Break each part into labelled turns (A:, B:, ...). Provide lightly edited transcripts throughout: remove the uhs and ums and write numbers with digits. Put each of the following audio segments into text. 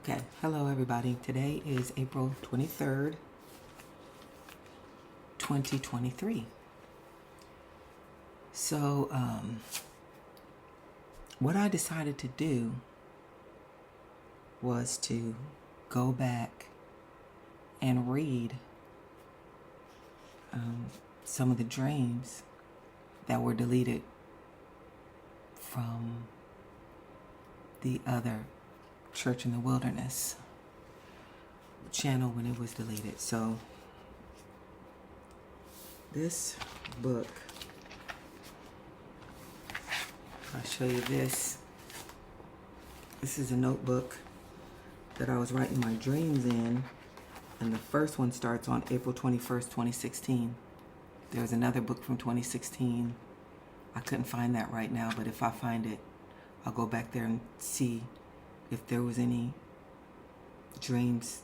A: Okay, hello everybody. Today is April 23rd, 2023. So, what I decided to do was to go back and read some of the dreams that were deleted from the other Church in the Wilderness channel when it was deleted. So this book, I'll show you this. This is a notebook that I was writing my dreams in, and the first one starts on April 21st, 2016. There's another book from 2016. I couldn't find that right now, but if I find it, I'll go back there and see if there was any dreams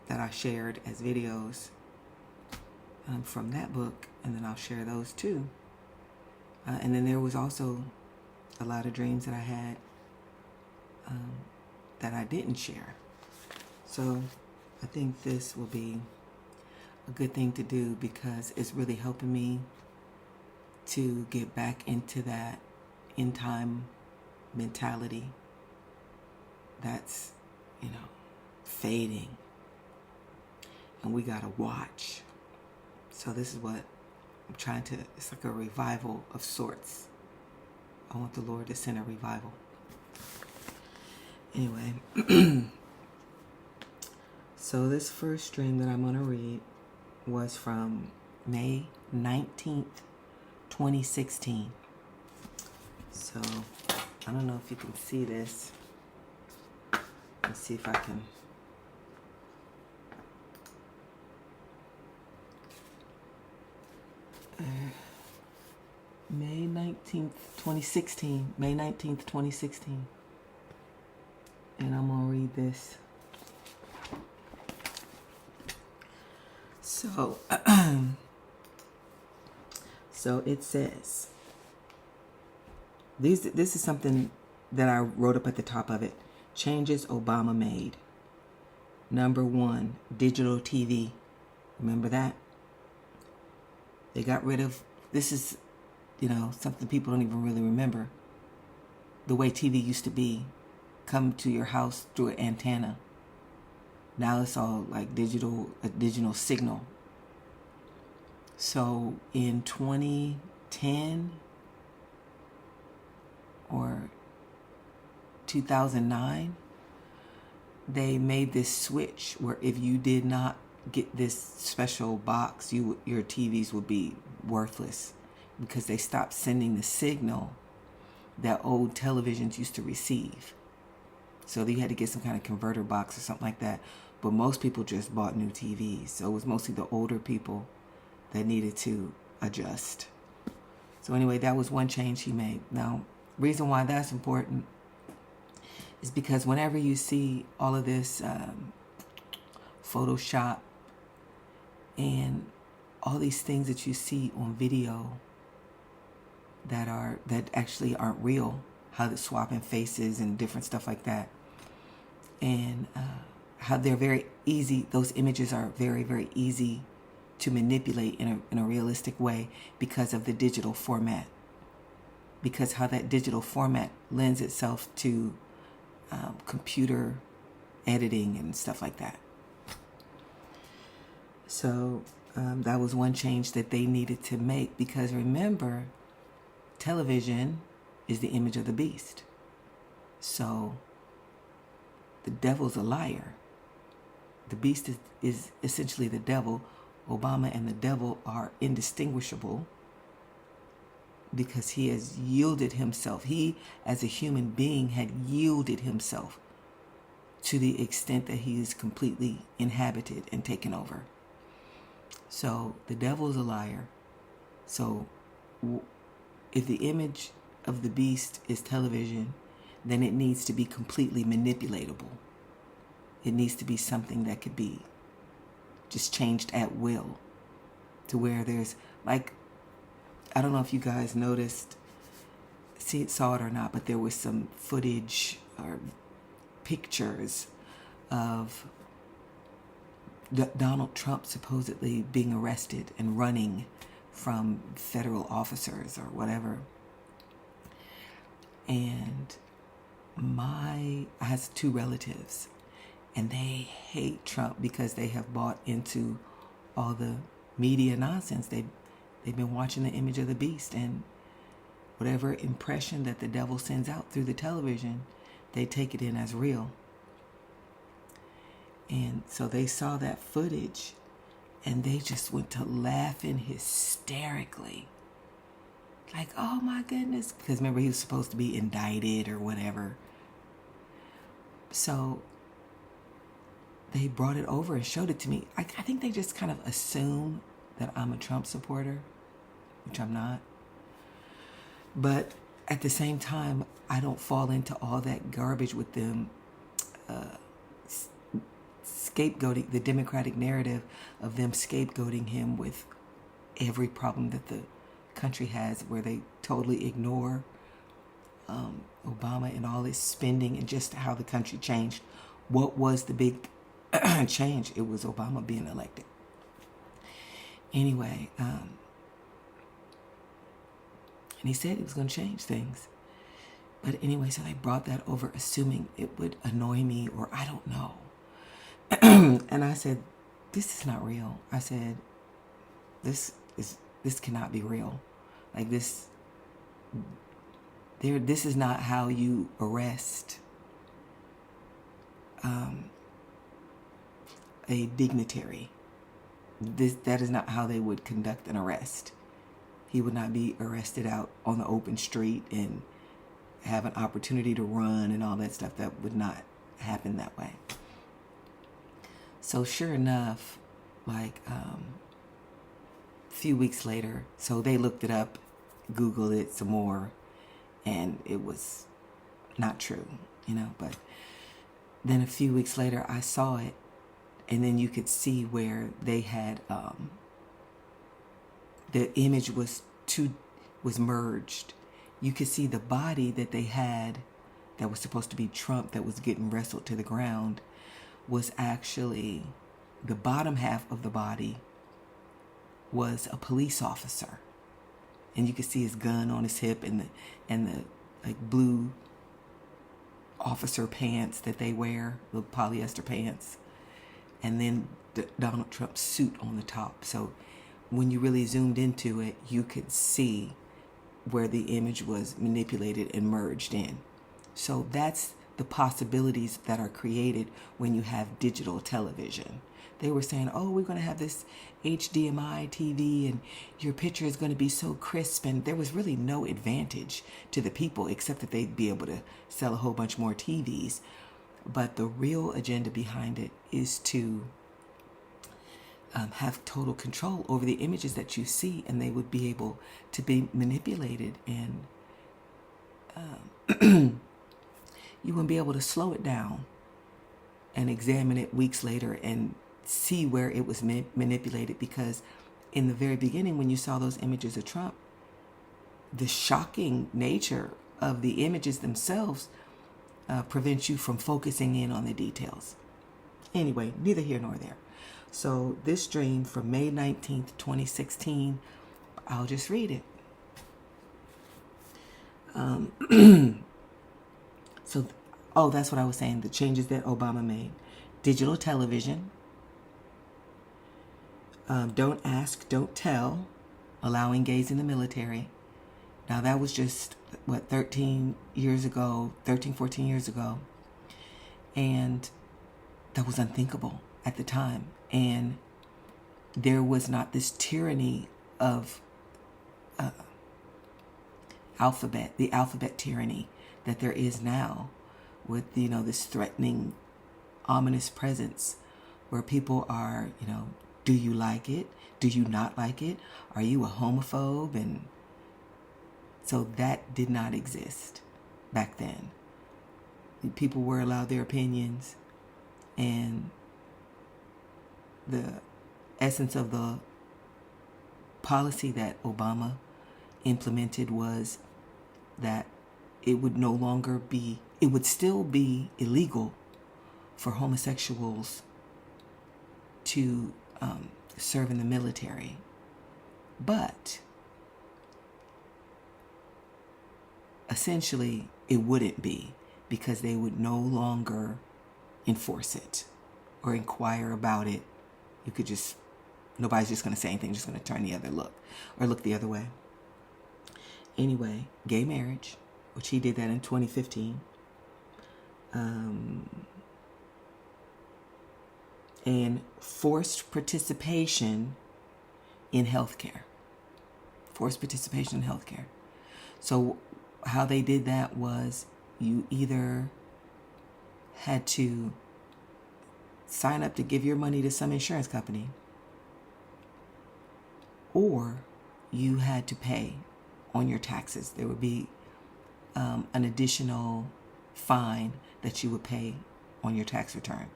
A: that I shared as videos from that book, and then I'll share those too. And then there was also a lot of dreams that I had that I didn't share. So I think this will be a good thing to do because it's really helping me to get back into that end time mentality that's, fading. And we gotta watch. So this is what I'm trying to, it's like a revival of sorts. I want the Lord to send a revival. Anyway, so this first dream that I'm gonna read was from May 19th, 2016. So I don't know if you can see this. Let's see if I can. May 19th, 2016. May 19th, 2016. And I'm going to read this. So, so it says, this is something that I wrote up at the top of it. Changes Obama made. Number 1, digital TV. Remember that? They got rid of, this is, something people don't even really remember. The way TV used to be, come to your house through an antenna. Now it's all like a digital signal. So in 2010 or 2009, they made this switch where if you did not get this special box, your TVs would be worthless because they stopped sending the signal that old televisions used to receive. So you had to get some kind of converter box or something like that. But most people just bought new TVs. So it was mostly the older people that needed to adjust. So anyway, that was one change he made. Now, reason why that's important is because whenever you see all of this Photoshop and all these things that you see on video that actually aren't real, how they're swapping faces and different stuff like that, and how they're very easy, those images are very, very easy to manipulate in a realistic way because of the digital format, because how that digital format lends itself to computer editing and stuff like that. So that was one change that they needed to make, because remember, television is the image of the beast. So the devil's a liar. The beast is essentially the devil. Obama and the devil are indistinguishable because he has yielded himself. He, as a human being, had yielded himself to the extent that he is completely inhabited and taken over. So the devil is a liar. So if the image of the beast is television, then it needs to be completely manipulatable. It needs to be something that could be just changed at will, to where there's, like, I don't know if you guys noticed, saw it or not, but there was some footage or pictures of Donald Trump supposedly being arrested and running from federal officers or whatever. And I has two relatives, and they hate Trump because they have bought into all the media nonsense. They've been watching the image of the beast, and whatever impression that the devil sends out through the television, they take it in as real. And so they saw that footage, and they just went to laughing hysterically. Like, oh my goodness. Because remember, he was supposed to be indicted or whatever. So they brought it over and showed it to me. I think they just kind of assume that I'm a Trump supporter, which I'm not. But at the same time, I don't fall into all that garbage with them scapegoating, the Democratic narrative of them scapegoating him with every problem that the country has, where they totally ignore Obama and all his spending and just how the country changed. What was the big change? It was Obama being elected. Anyway, and he said he was going to change things. But anyway, so they brought that over assuming it would annoy me, or I don't know. And I said, this is not real. I said, this cannot be real. Like this is not how you arrest a dignitary. That is not how they would conduct an arrest. He would not be arrested out on the open street and have an opportunity to run and all that stuff. That would not happen that way. So sure enough, like a few weeks later, so they looked it up, Googled it some more, and it was not true, but then a few weeks later I saw it, and then you could see where they had the image was merged. You could see the body that they had that was supposed to be Trump, that was getting wrestled to the ground, was actually, the bottom half of the body was a police officer. And you could see his gun on his hip and the like blue officer pants that they wear, the polyester pants. And then Donald Trump's suit on the top. So when you really zoomed into it, you could see where the image was manipulated and merged in. So that's the possibilities that are created when you have digital television. They were saying, oh, we're going to have this HDMI TV and your picture is going to be so crisp. And there was really no advantage to the people except that they'd be able to sell a whole bunch more TVs. But the real agenda behind it is to have total control over the images that you see, and they would be able to be manipulated, and you wouldn't be able to slow it down and examine it weeks later and see where it was manipulated, because in the very beginning, when you saw those images of Trump, the shocking nature of the images themselves prevents you from focusing in on the details. Anyway, neither here nor there. So this dream from May 19th, 2016, I'll just read it. That's what I was saying, the changes that Obama made. Digital television, don't ask, don't tell, allowing gays in the military. Now that was just, 14 years ago. And that was unthinkable at the time. And there was not this tyranny of the alphabet tyranny that there is now with, this threatening, ominous presence where people are, do you like it? Do you not like it? Are you a homophobe? And so that did not exist back then. People were allowed their opinions, and the essence of the policy that Obama implemented was that it would still be illegal for homosexuals to serve in the military. But essentially, it wouldn't be, because they would no longer enforce it or inquire about it. You could just, nobody's just going to say anything, just going to turn the other look or look the other way. Anyway, gay marriage, which he did that in 2015. And forced participation in healthcare. Forced participation in healthcare. So how they did that was you either had to sign up to give your money to some insurance company, or you had to pay on your taxes. There would be an additional fine that you would pay on your tax return.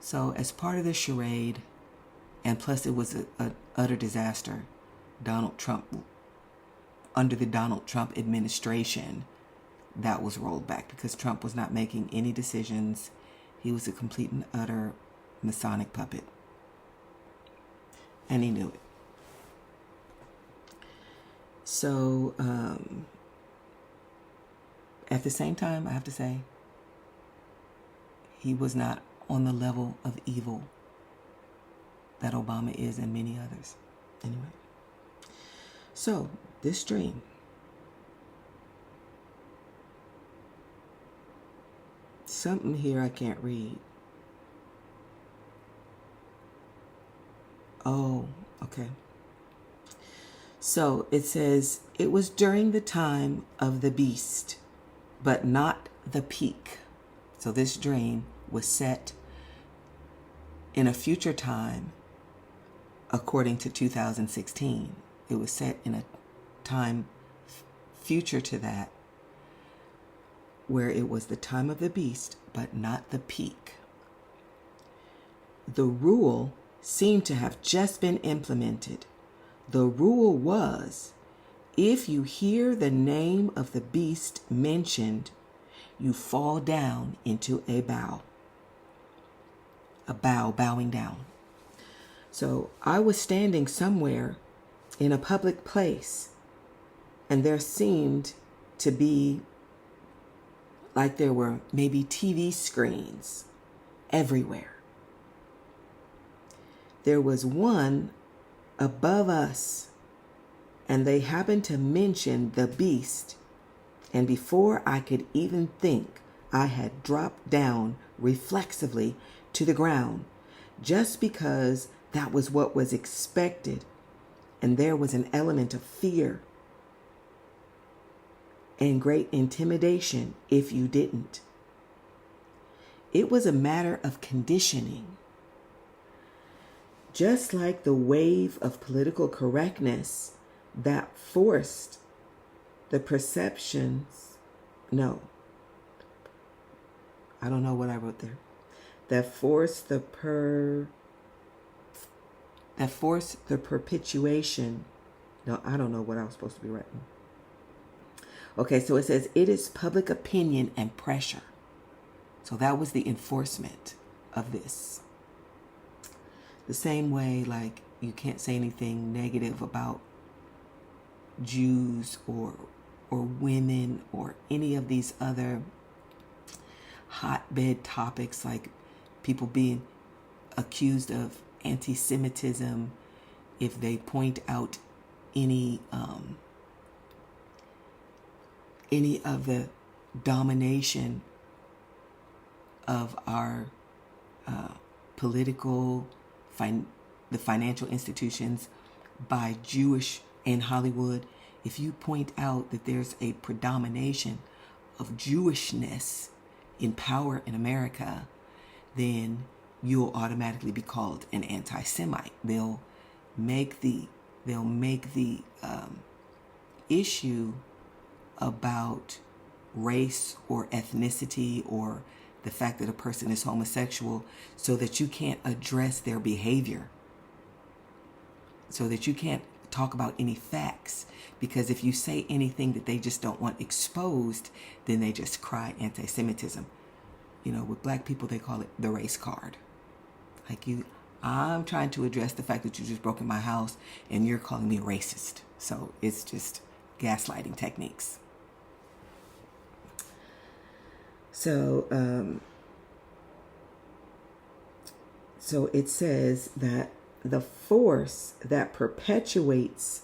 A: So as part of the charade, and plus it was an utter disaster, Donald Trump, under the Donald Trump administration, that was rolled back because Trump was not making any decisions. He was a complete and utter Masonic puppet. And he knew it. So, at the same time, I have to say, he was not on the level of evil that Obama is and many others. Anyway. So, this dream. Something here I can't read. Oh, okay. So it says, it was during the time of the beast, but not the peak. So this dream was set in a future time according to 2016. It was set in a time future to that, where it was the time of the beast, but not the peak. The rule seemed to have just been implemented. The rule was, if you hear the name of the beast mentioned, you fall down into a bow. A bow, bowing down. So I was standing somewhere in a public place, and there seemed to be like there were maybe TV screens everywhere. There was one above us, and they happened to mention the beast, and before I could even think, I had dropped down reflexively to the ground, just because that was what was expected, and there was an element of fear and great intimidation if you didn't. It was a matter of conditioning. Just like the wave of political correctness that forced the perceptions, no, I don't know what I wrote there, that forced the perpetuation, no, I don't know what I was supposed to be writing. Okay, so it says, it is public opinion and pressure. So that was the enforcement of this. The same way, like, you can't say anything negative about Jews or women or any of these other hotbed topics, like people being accused of anti-Semitism if they point out any of the domination of our political, the financial institutions by Jewish in Hollywood. If you point out that there's a predomination of Jewishness in power in America, then you'll automatically be called an anti-Semite. They'll make the issue about race or ethnicity or the fact that a person is homosexual so that you can't address their behavior, so that you can't talk about any facts, because if you say anything that they just don't want exposed, then they just cry anti-Semitism. with black people, they call it the race card. I'm trying to address the fact that you just broke in my house and you're calling me a racist. So it's just gaslighting techniques. So it says that the force that perpetuates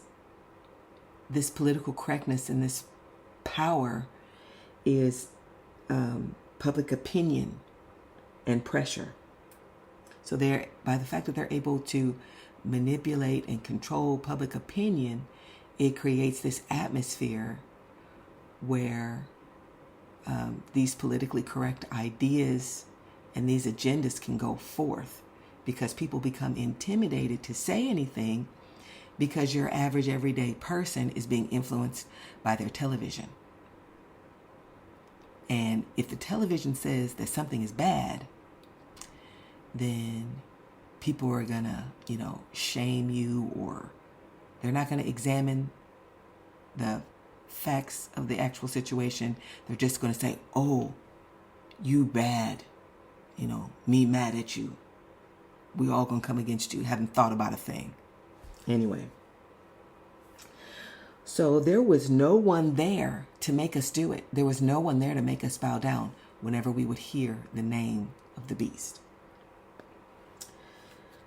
A: this political correctness and this power is public opinion and pressure. So by the fact that they're able to manipulate and control public opinion, it creates this atmosphere where these politically correct ideas and these agendas can go forth, because people become intimidated to say anything because your average everyday person is being influenced by their television. And if the television says that something is bad, then people are gonna, shame you, or they're not gonna examine the facts of the actual situation. They're just gonna say, oh, you bad, me mad at you. We all gonna come against you, haven't thought about a thing. Anyway. So there was no one there to make us do it. There was no one there to make us bow down whenever we would hear the name of the beast.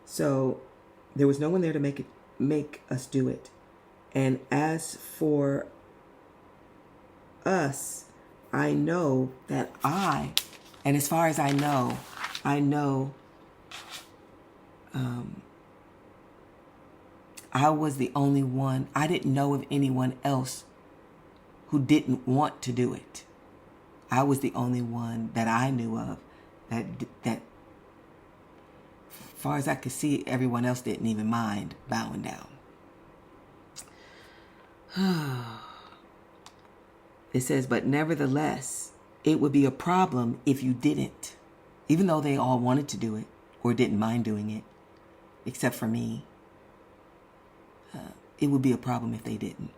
A: So there was no one there to make us do it. And as for us, I know that and as far as I know I was the only one. I didn't know of anyone else who didn't want to do it. I was the only one that I knew of that as far as I could see, everyone else didn't even mind bowing down. It says, but nevertheless, it would be a problem if you didn't, even though they all wanted to do it or didn't mind doing it, except for me. It would be a problem if they didn't.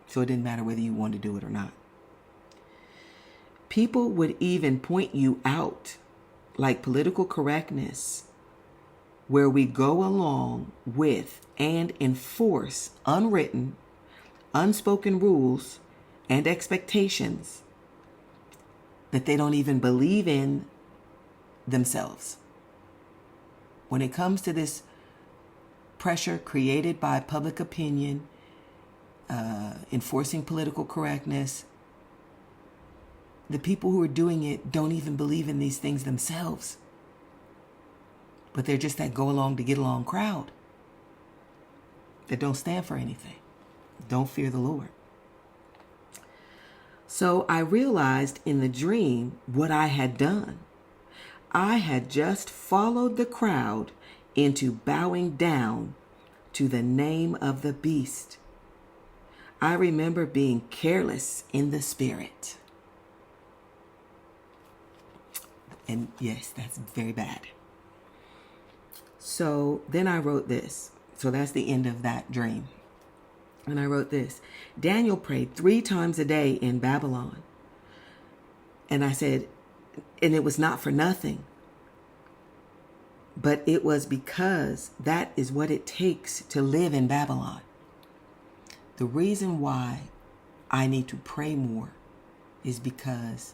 A: So it didn't matter whether you wanted to do it or not. People would even point you out, like political correctness, where we go along with and enforce unwritten, unspoken rules and expectations that they don't even believe in themselves. When it comes to this pressure created by public opinion, enforcing political correctness, the people who are doing it don't even believe in these things themselves. But they're just that go along to get along crowd that don't stand for anything, don't fear the Lord. So I realized in the dream what I had done. I had just followed the crowd into bowing down to the name of the beast. I remember being careless in the spirit. And yes, that's very bad. So then I wrote this. So that's the end of that dream. And I wrote this. Daniel prayed 3 times a day in Babylon. And I said, and it was not for nothing. But it was because that is what it takes to live in Babylon. The reason why I need to pray more is because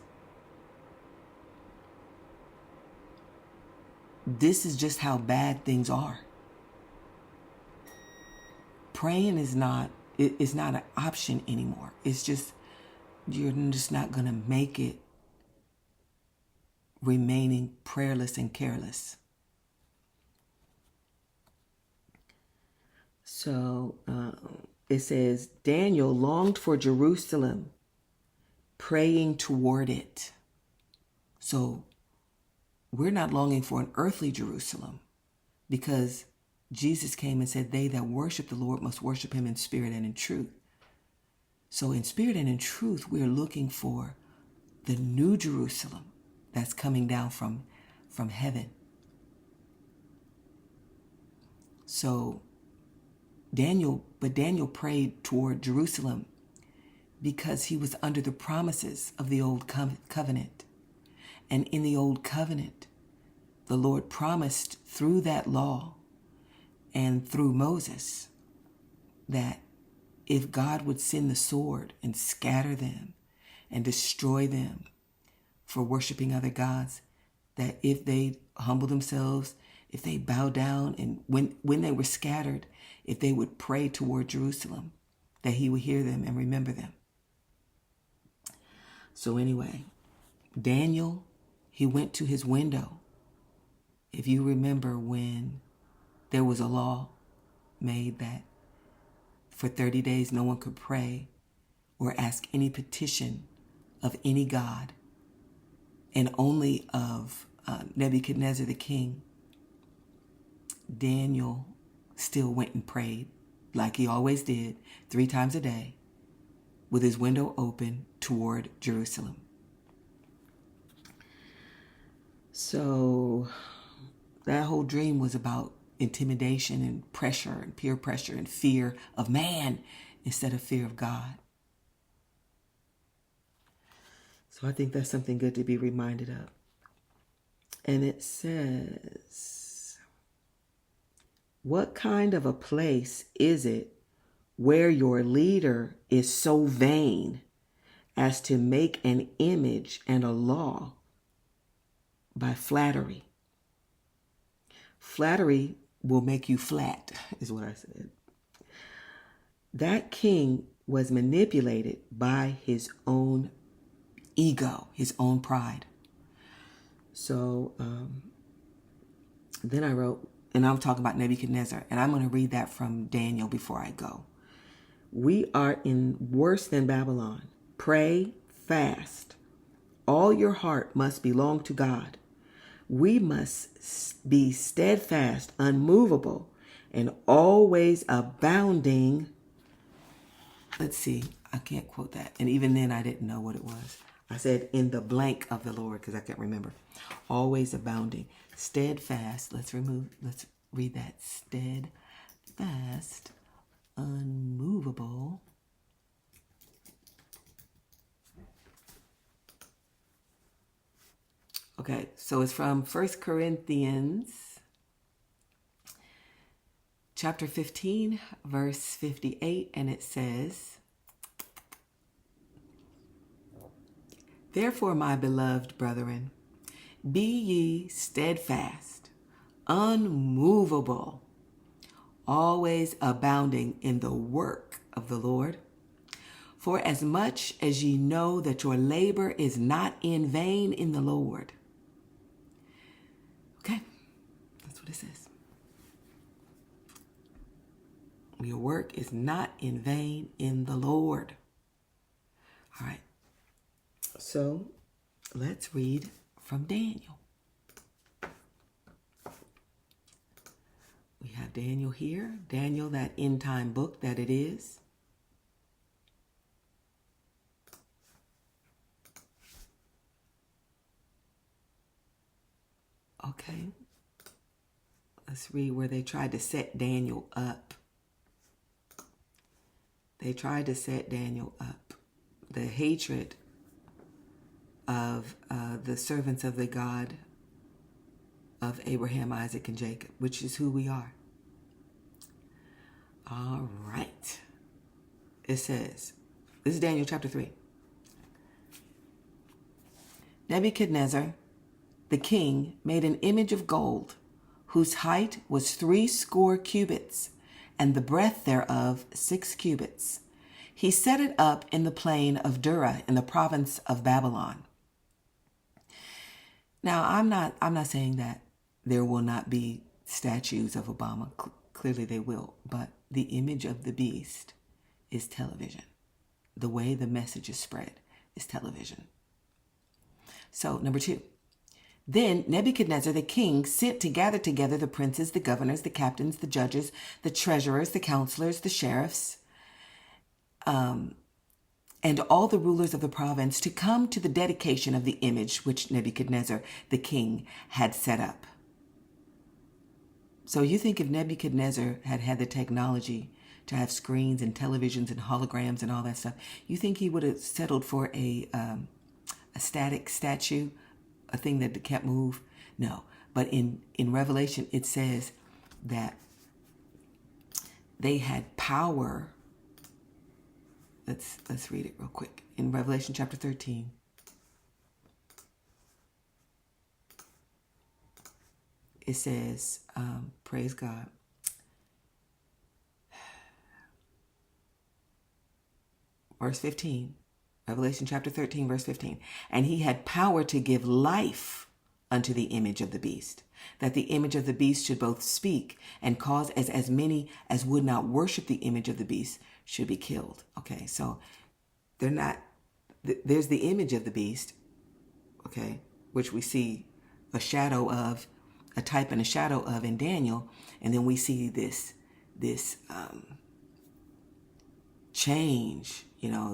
A: this is just how bad things are. Praying is not an option anymore. It's just, you're just not going to make it remaining prayerless and careless. So it says, Daniel longed for Jerusalem, praying toward it. So we're not longing for an earthly Jerusalem, because Jesus came and said, they that worship the Lord must worship him in spirit and in truth. So in spirit and in truth, we're looking for the new Jerusalem that's coming down from heaven. So Daniel prayed toward Jerusalem because he was under the promises of the old covenant. And in the old covenant, the Lord promised through that law and through Moses that if God would send the sword and scatter them and destroy them for worshiping other gods, that if they humble themselves, if they bow down, and when they were scattered, if they would pray toward Jerusalem, that he would hear them and remember them. So anyway, Daniel, he went to his window. If you remember when there was a law made that for 30 days no one could pray or ask any petition of any god, and only of Nebuchadnezzar the king, Daniel still went and prayed like he always did 3 times a day with his window open toward Jerusalem. So that whole dream was about intimidation and pressure and peer pressure and fear of man instead of fear of God. So I think that's something good to be reminded of. And it says, what kind of a place is it where your leader is so vain as to make an image and a law by flattery? Flattery will make you flat, is what I said. That king was manipulated by his own ego, his own pride. So then I wrote, and I'm talking about Nebuchadnezzar, and I'm going to read that from Daniel before I go. We are in worse than Babylon. Pray, fast. All your heart must belong to God. We must be steadfast, unmovable, and always abounding. Let's see, I can't quote that. And even then I didn't know what it was. I said in the blank of the Lord because I can't remember. Always abounding. Steadfast. Let's read that. Steadfast, unmovable. Okay, so it's from 1 Corinthians chapter 15, verse 58, and it says, therefore, my beloved brethren, be ye steadfast, unmovable, always abounding in the work of the Lord. For as much as ye know that your labor is not in vain in the Lord. Okay, that's what it says. Your work is not in vain in the Lord. All right. So let's read from Daniel. We have Daniel here. Daniel, that end time book that it is. Okay. Let's read where they tried to set Daniel up. They tried to set Daniel up. The hatred of the servants of the God of Abraham, Isaac, and Jacob, which is who we are. All right. It says, this is Daniel chapter 3. Nebuchadnezzar, the king, made an image of gold, whose height was 80 cubits, and the breadth thereof 6 cubits. He set it up in the plain of Dura in the province of Babylon. Now, I'm not saying that there will not be statues of Obama. Clearly they will. But the image of the beast is television. The way the message is spread is television. So, number 2. Then Nebuchadnezzar the king sent to gather together the princes, the governors, the captains, the judges, the treasurers, the counselors, the sheriffs, and all the rulers of the province to come to the dedication of the image which Nebuchadnezzar the king had set up. So you think if Nebuchadnezzar had had the technology to have screens and televisions and holograms and all that stuff, you think he would have settled for a static statue a thing that can't move? No. But in Revelation, it says that they had power. Let's read it real quick. In Revelation chapter 13. It says, praise God. Verse 15. Revelation chapter 13, verse 15. And he had power to give life unto the image of the beast, that the image of the beast should both speak and cause as many as would not worship the image of the beast should be killed. Okay, so they're not, there's the image of the beast, okay, which we see a shadow of, a type and a shadow of in Daniel, and then we see this change,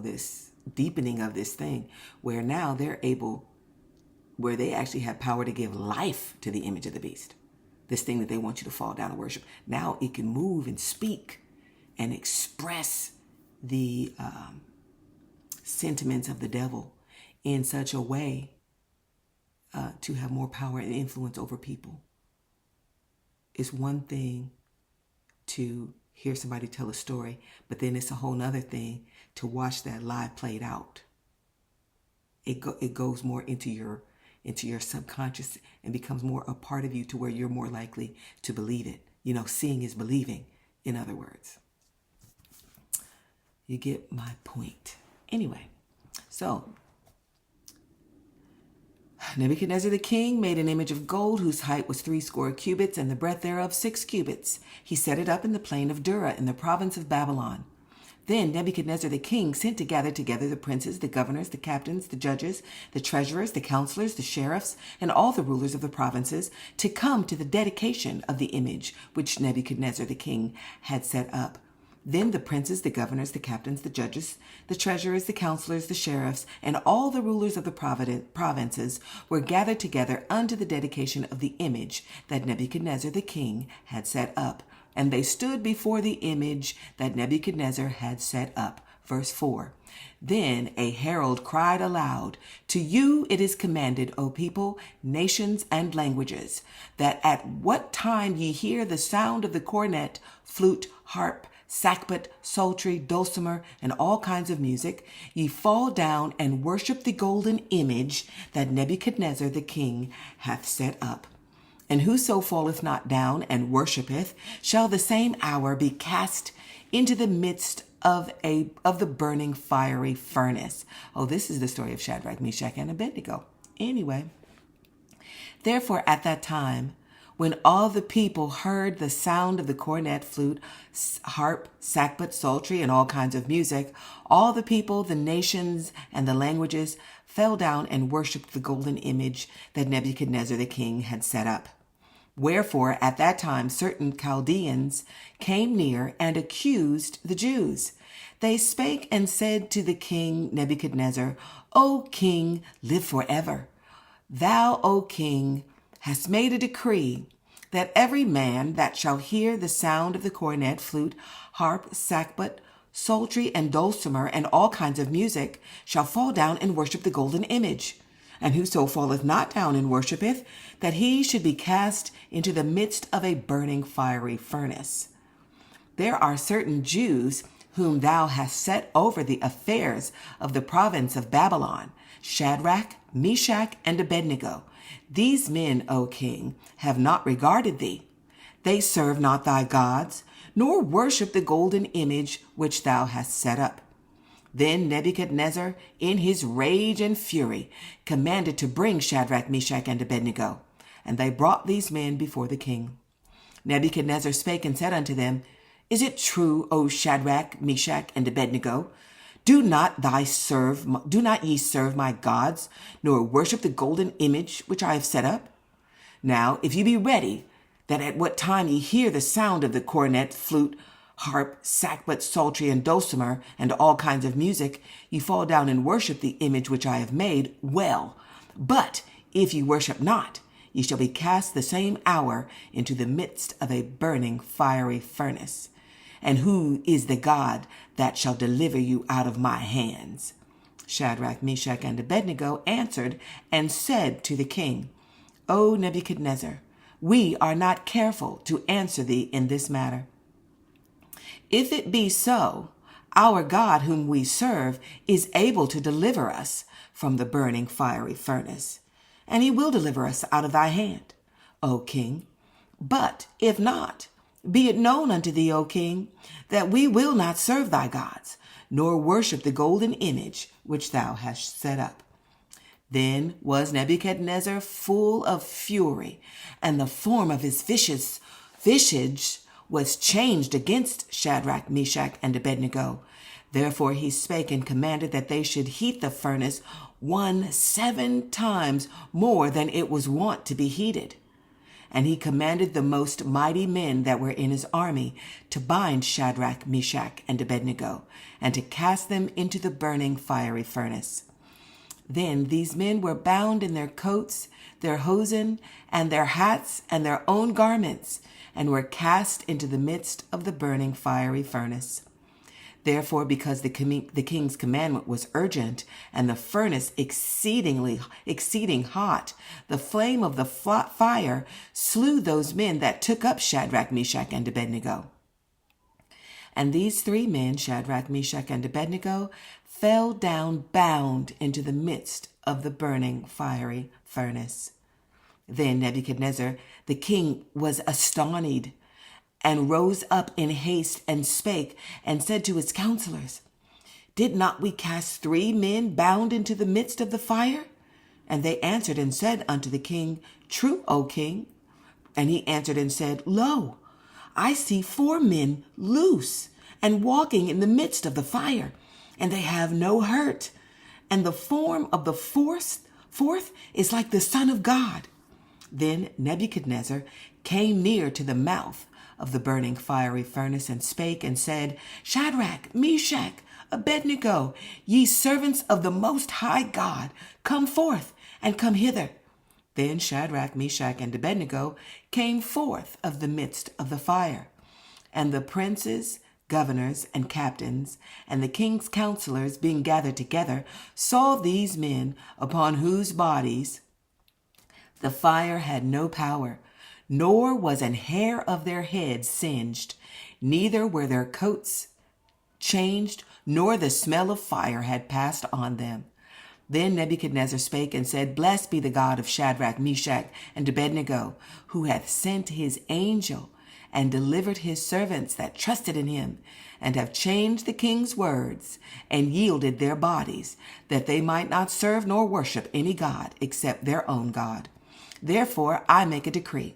A: this deepening of this thing, where now they're able, where they actually have power to give life to the image of the beast, this thing that they want you to fall down and worship. Now it can move and speak and express the sentiments of the devil in such a way to have more power and influence over people. It's one thing to hear somebody tell a story, but then it's a whole nother thing to watch that live played out. It goes more into your subconscious and becomes more a part of you, to where you're more likely to believe it. Seeing is believing, in other words. You get my point. Anyway, so Nebuchadnezzar the king made an image of gold whose height was 80 cubits and the breadth thereof 6 cubits. He set it up in the plain of Dura in the province of Babylon. Then Nebuchadnezzar the king sent to gather together the princes, the governors, the captains, the judges, the treasurers, the counselors, the sheriffs, and all the rulers of the provinces to come to the dedication of the image which Nebuchadnezzar the king had set up. Then the princes, the governors, the captains, the judges, the treasurers, the counselors, the sheriffs, and all the rulers of the provinces were gathered together unto the dedication of the image that Nebuchadnezzar the king had set up. And they stood before the image that Nebuchadnezzar had set up. Verse 4. Then a herald cried aloud, To you it is commanded, O people, nations, and languages, that at what time ye hear the sound of the cornet, flute, harp, sackbut, psaltery, dulcimer, and all kinds of music, ye fall down and worship the golden image that Nebuchadnezzar the king hath set up. And whoso falleth not down and worshipeth shall the same hour be cast into the midst of the burning fiery furnace. Oh, this is the story of Shadrach, Meshach, and Abednego. Anyway, therefore at that time, when all the people heard the sound of the cornet, flute, harp, sackbut, psaltery, and all kinds of music, all the people, the nations, and the languages fell down and worshipped the golden image that Nebuchadnezzar the king had set up. Wherefore, at that time, certain Chaldeans came near and accused the Jews. They spake and said to the king Nebuchadnezzar, O king, live forever. Thou, O king, hast made a decree that every man that shall hear the sound of the cornet, flute, harp, sackbut, psaltery, and dulcimer, and all kinds of music, shall fall down and worship the golden image. And whoso falleth not down and worshipeth, that he should be cast into the midst of a burning fiery furnace. There are certain Jews whom thou hast set over the affairs of the province of Babylon, Shadrach, Meshach, and Abednego. These men, O king, have not regarded thee. They serve not thy gods, nor worship the golden image which thou hast set up. Then Nebuchadnezzar, in his rage and fury, commanded to bring Shadrach, Meshach, and Abednego. And they brought these men before the king. Nebuchadnezzar spake and said unto them, Is it true, O Shadrach, Meshach, and Abednego? Do not ye serve my gods, nor worship the golden image which I have set up? Now, if ye be ready, that at what time ye hear the sound of the cornet, flute, harp, sackbut, psaltery, and dulcimer, and all kinds of music, ye fall down and worship the image which I have made, well. But if ye worship not, ye shall be cast the same hour into the midst of a burning fiery furnace. And who is the God that shall deliver you out of my hands? Shadrach, Meshach, and Abednego answered and said to the king, O Nebuchadnezzar, we are not careful to answer thee in this matter. If it be so, our God whom we serve is able to deliver us from the burning fiery furnace, and he will deliver us out of thy hand, O king. But if not, be it known unto thee, O king, that we will not serve thy gods, nor worship the golden image which thou hast set up. Then was Nebuchadnezzar full of fury, and the form of his visage was changed against Shadrach, Meshach, and Abednego. Therefore he spake and commanded that they should heat the furnace 7 times more than it was wont to be heated. And he commanded the most mighty men that were in his army to bind Shadrach, Meshach, and Abednego, and to cast them into the burning fiery furnace. Then these men were bound in their coats, their hosen, and their hats, and their own garments, and were cast into the midst of the burning fiery furnace. Therefore, because the king's commandment was urgent, and the furnace exceeding hot, the flame of the fire slew those men that took up Shadrach, Meshach, and Abednego. And these 3 men, Shadrach, Meshach, and Abednego, fell down bound into the midst of the burning fiery furnace. Then Nebuchadnezzar the king was astonished, and rose up in haste, and spake, and said to his counselors, Did not we cast 3 men bound into the midst of the fire? And they answered and said unto the king, True, O king. And he answered and said, Lo, I see 4 men loose, and walking in the midst of the fire, and they have no hurt. And the form of the fourth is like the Son of God. Then Nebuchadnezzar came near to the mouth of the burning fiery furnace, and spake and said, Shadrach, Meshach, Abednego, ye servants of the Most High God, come forth and come hither. Then Shadrach, Meshach, and Abednego came forth of the midst of the fire. And the princes, governors, and captains, and the king's counselors, being gathered together, saw these men, upon whose bodies the fire had no power, nor was an hair of their heads singed, neither were their coats changed, nor the smell of fire had passed on them. Then Nebuchadnezzar spake and said, Blessed be the God of Shadrach, Meshach, and Abednego, who hath sent his angel and delivered his servants that trusted in him, and have changed the king's words, and yielded their bodies, that they might not serve nor worship any god except their own God. Therefore I make a decree,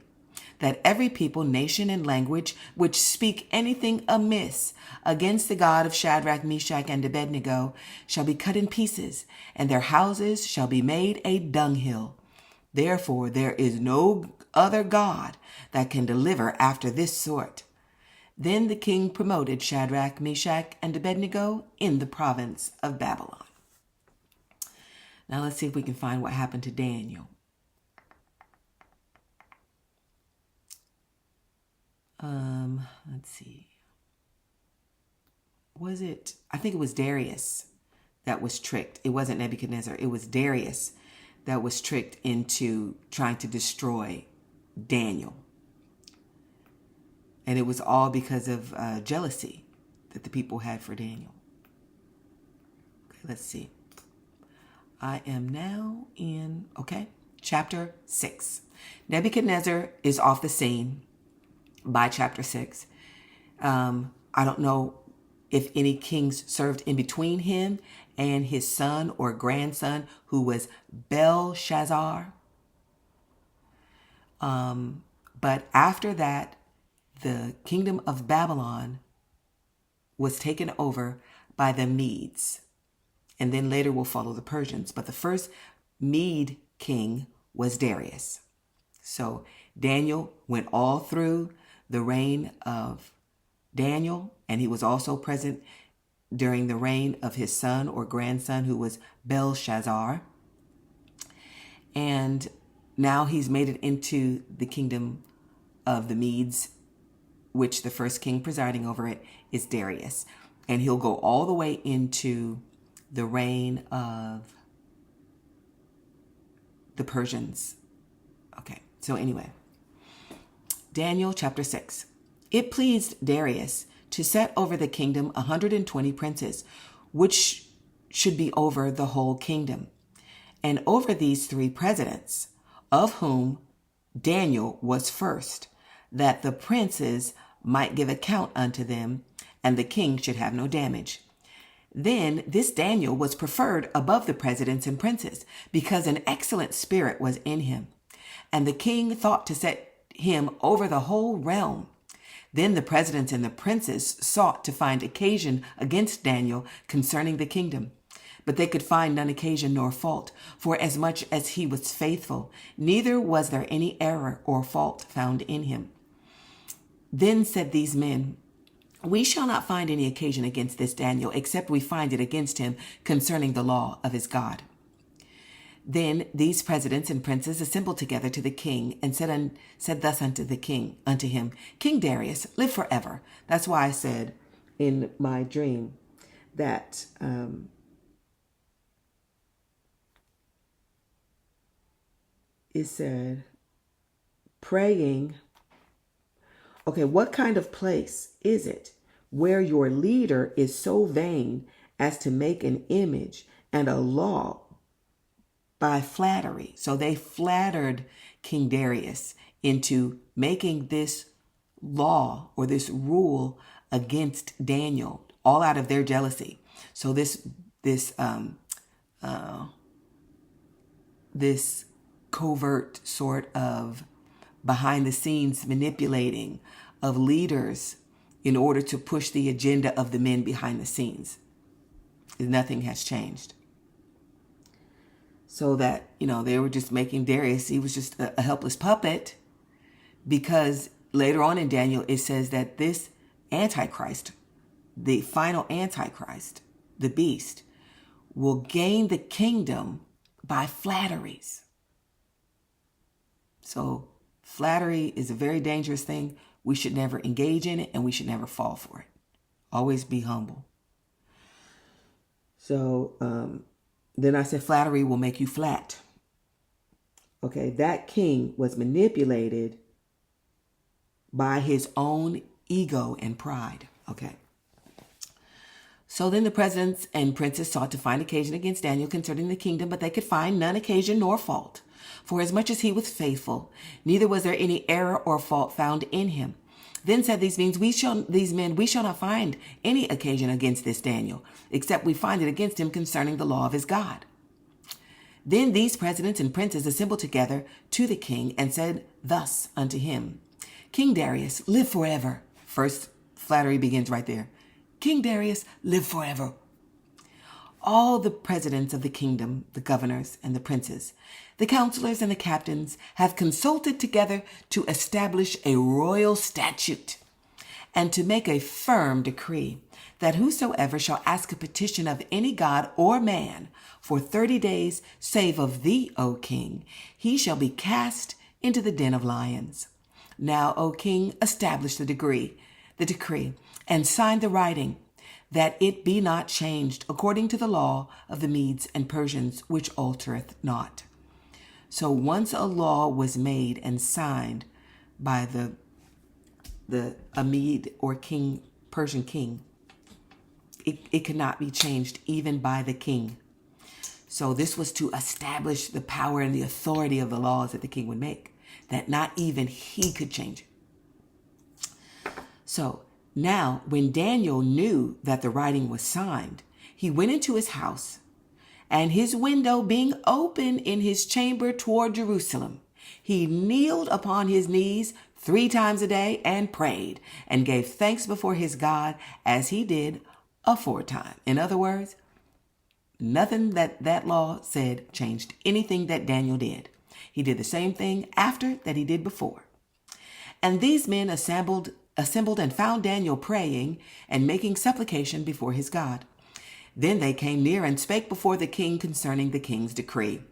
A: that every people, nation, and language which speak anything amiss against the God of Shadrach, Meshach, and Abednego shall be cut in pieces, and their houses shall be made a dunghill. Therefore there is no other God that can deliver after this sort. Then the king promoted Shadrach, Meshach, and Abednego in the province of Babylon. Now let's see if we can find what happened to Daniel. Let's see. I think it was Darius that was tricked. It wasn't Nebuchadnezzar. It was Darius that was tricked into trying to destroy Daniel. And it was all because of jealousy that the people had for Daniel. Okay, let's see. I am now in, chapter 6. Nebuchadnezzar is off the scene by chapter 6. I don't know if any kings served in between him and his son or grandson, who was Belshazzar. But after that, the kingdom of Babylon was taken over by the Medes. And then later will follow the Persians. But the first Mede king was Darius. So Daniel went all through the reign of Daniel, and he was also present during the reign of his son or grandson, who was Belshazzar. And now he's made it into the kingdom of the Medes, which the first king presiding over it is Darius. And he'll go all the way into the reign of the Persians. Okay, so anyway, Daniel chapter 6. It pleased Darius to set over the kingdom 120 princes, which should be over the whole kingdom, and over these 3 presidents, of whom Daniel was first, that the princes might give account unto them, and the king should have no damage. Then this Daniel was preferred above the presidents and princes, because an excellent spirit was in him. And the king thought to set him over the whole realm. Then the presidents and the princes sought to find occasion against Daniel concerning the kingdom. But they could find none occasion nor fault, for as much as he was faithful, neither was there any error or fault found in him. Then said these men, we shall not find any occasion against this Daniel, except we find it against him concerning the law of his God. Then these presidents and princes assembled together to the king, and said thus unto him, King Darius, live forever. That's why I said in my dream that it said, praying. Okay, what kind of place is it where your leader is so vain as to make an image and a law by flattery? So they flattered King Darius into making this law or this rule against Daniel, all out of their jealousy. So this covert sort of behind the scenes manipulating of leaders in order to push the agenda of the men behind the scenes. Nothing has changed. So that, they were just making Darius, he was just a helpless puppet, because later on in Daniel, it says that this Antichrist, the final Antichrist, the beast, will gain the kingdom by flatteries. So flattery is a very dangerous thing. We should never engage in it, and we should never fall for it. Always be humble. So then I said flattery will make you flat. Okay, that king was manipulated by his own ego and pride. Okay. So then the presidents and princes sought to find occasion against Daniel concerning the kingdom, but they could find none occasion nor fault. For as much as he was faithful, neither was there any error or fault found in him. Then said these men, we shall not find any occasion against this Daniel, except we find it against him concerning the law of his God. Then these presidents and princes assembled together to the king, and said thus unto him, King Darius, live forever. First flattery begins right there. King Darius, live forever. All the presidents of the kingdom, the governors and the princes, the counselors and the captains have consulted together to establish a royal statute and to make a firm decree that whosoever shall ask a petition of any god or man for 30 days, save of thee, O king, he shall be cast into the den of lions. Now, O king, establish the decree, and sign the writing, that it be not changed according to the law of the Medes and Persians, which altereth not. So once a law was made and signed by a Mede or Persian king, it could not be changed even by the king. So this was to establish the power and the authority of the laws that the king would make, that not even he could change it. So now, when Daniel knew that the writing was signed, he went into his house, and his window being open in his chamber toward Jerusalem, he kneeled upon his knees 3 times a day and prayed and gave thanks before his God as he did aforetime. In other words, nothing that law said changed anything that Daniel did. He did the same thing after that he did before. And these men assembled and found Daniel praying and making supplication before his God. Then they came near and spake before the king concerning the king's decree.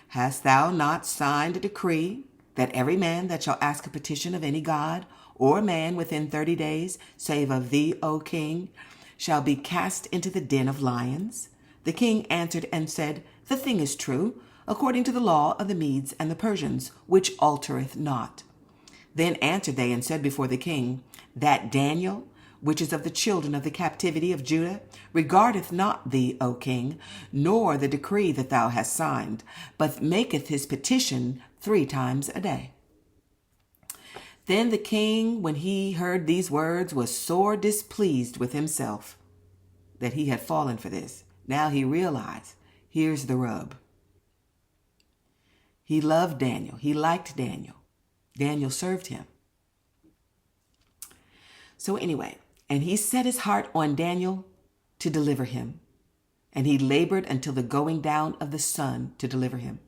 A: Hast thou not signed a decree that every man that shall ask a petition of any god or man within 30 days, save of thee, O king, shall be cast into the den of lions? The king answered and said, The thing is true, according to the law of the Medes and the Persians, which altereth not. Then answered they and said before the king, That Daniel, which is of the children of the captivity of Judah, regardeth not thee, O king, nor the decree that thou hast signed, but maketh his petition 3 times a day. Then the king, when he heard these words, was sore displeased with himself that he had fallen for this. Now he realized, here's the rub. He loved Daniel. He liked Daniel. Daniel served him. So anyway, and he set his heart on Daniel to deliver him. And he labored until the going down of the sun to deliver him.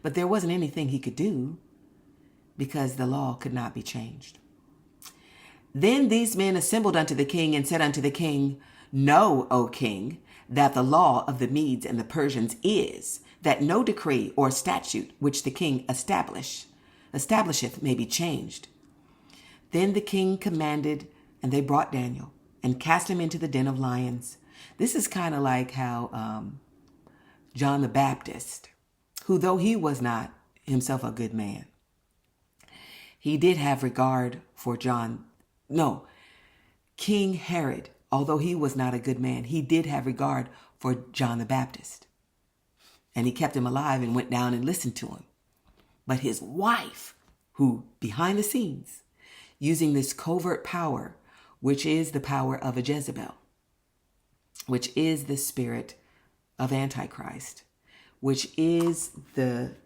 A: But there wasn't anything he could do because the law could not be changed. Then these men assembled unto the king and said unto the king, Know, O king, that the law of the Medes and the Persians is, that no decree or statute which the king establisheth may be changed. Then the king commanded, and they brought Daniel and cast him into the den of lions. This is kind of like how John the Baptist, who though he was not himself a good man, he did have regard for King Herod, although he was not a good man, he did have regard for John the Baptist. And he kept him alive and went down and listened to him. But his wife, who behind the scenes, using this covert power, which is the power of a Jezebel, which is the spirit of Antichrist, which is the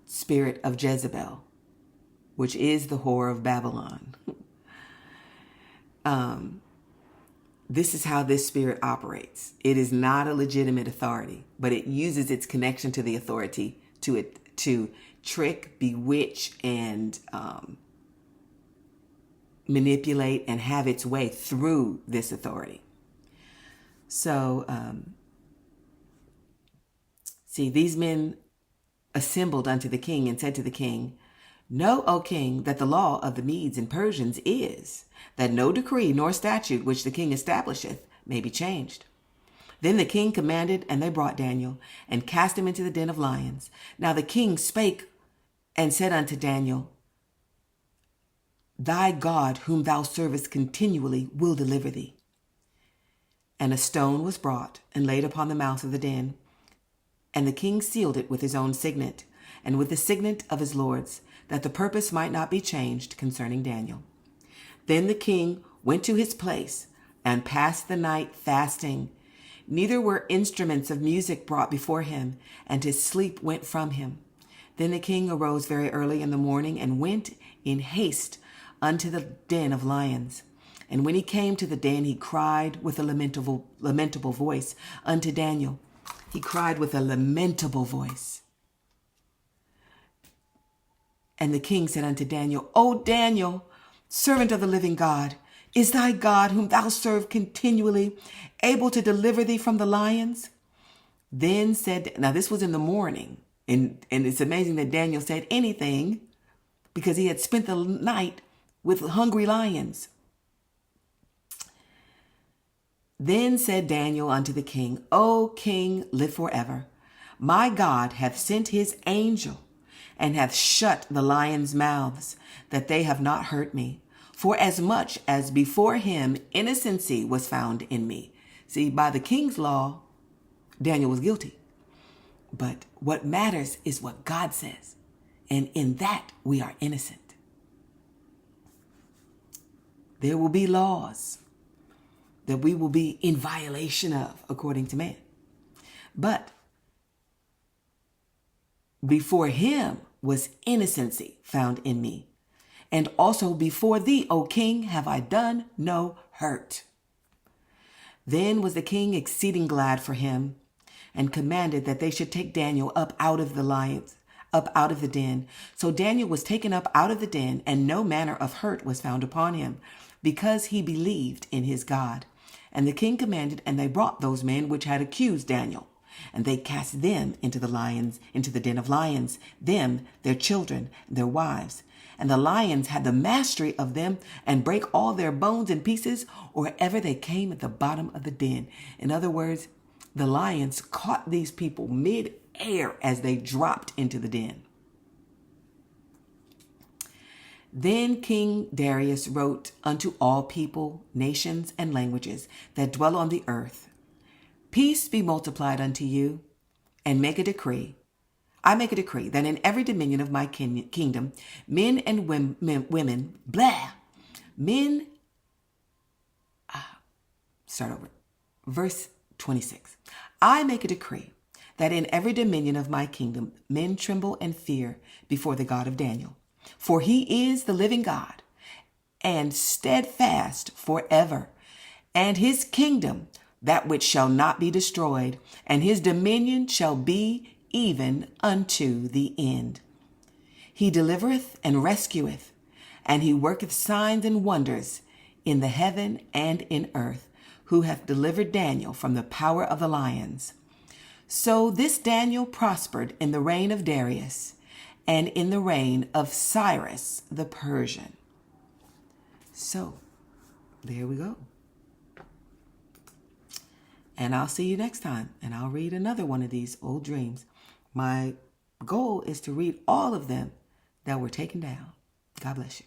A: spirit of Jezebel, which is the whore of Babylon. This is how this spirit operates. It is not a legitimate authority, but it uses its connection to the authority to trick, bewitch, and manipulate and have its way through this authority. So, these men assembled unto the king and said to the king, Know, O king, that the law of the Medes and Persians is, that no decree nor statute which the king establisheth may be changed. Then the king commanded, and they brought Daniel, and cast him into the den of lions. Now the king spake and said unto Daniel, Thy God, whom thou servest continually, will deliver thee. And a stone was brought and laid upon the mouth of the den. And the king sealed it with his own signet, and with the signet of his lords, that the purpose might not be changed concerning Daniel. Then the king went to his place and passed the night fasting. Neither were instruments of music brought before him, and his sleep went from him. Then the king arose very early in the morning and went in haste unto the den of lions. And when he came to the den, he cried with a lamentable voice unto Daniel. He cried with a lamentable voice. And the king said unto Daniel, O Daniel, servant of the living God, is thy God, whom thou serve continually, able to deliver thee from the lions? Then said, now this was in the morning, and it's amazing that Daniel said anything because he had spent the night with hungry lions. Then said Daniel unto the king, O king, live forever. My God hath sent his angel, and hath shut the lions' mouths, that they have not hurt me. For as much as before him innocency was found in me. See, by the king's law, Daniel was guilty. But what matters is what God says. And in that, we are innocent. There will be laws that we will be in violation of, according to man. But before him was innocency found in me. And also before thee, O king, have I done no hurt. Then was the king exceeding glad for him, and commanded that they should take Daniel up out of the den. So Daniel was taken up out of the den, and no manner of hurt was found upon him, because he believed in his God. And the king commanded, and they brought those men which had accused Daniel. And they cast them into the den of lions, them, their children, their wives. And the lions had the mastery of them, and brake all their bones in pieces, or ever they came at the bottom of the den. In other words, the lions caught these people mid-air as they dropped into the den. Then King Darius wrote unto all people, nations, and languages that dwell on the earth, Peace be multiplied unto you, and make a decree. I make a decree that in every dominion of my kingdom, men and women, Verse 26. I make a decree that in every dominion of my kingdom, men tremble and fear before the God of Daniel. For he is the living God and steadfast forever, and his kingdom that which shall not be destroyed, and his dominion shall be even unto the end. He delivereth and rescueth, and he worketh signs and wonders in the heaven and in earth, who hath delivered Daniel from the power of the lions. So this Daniel prospered in the reign of Darius and in the reign of Cyrus the Persian. So, there we go. And I'll see you next time, and I'll read another one of these old dreams. My goal is to read all of them that were taken down. God bless you.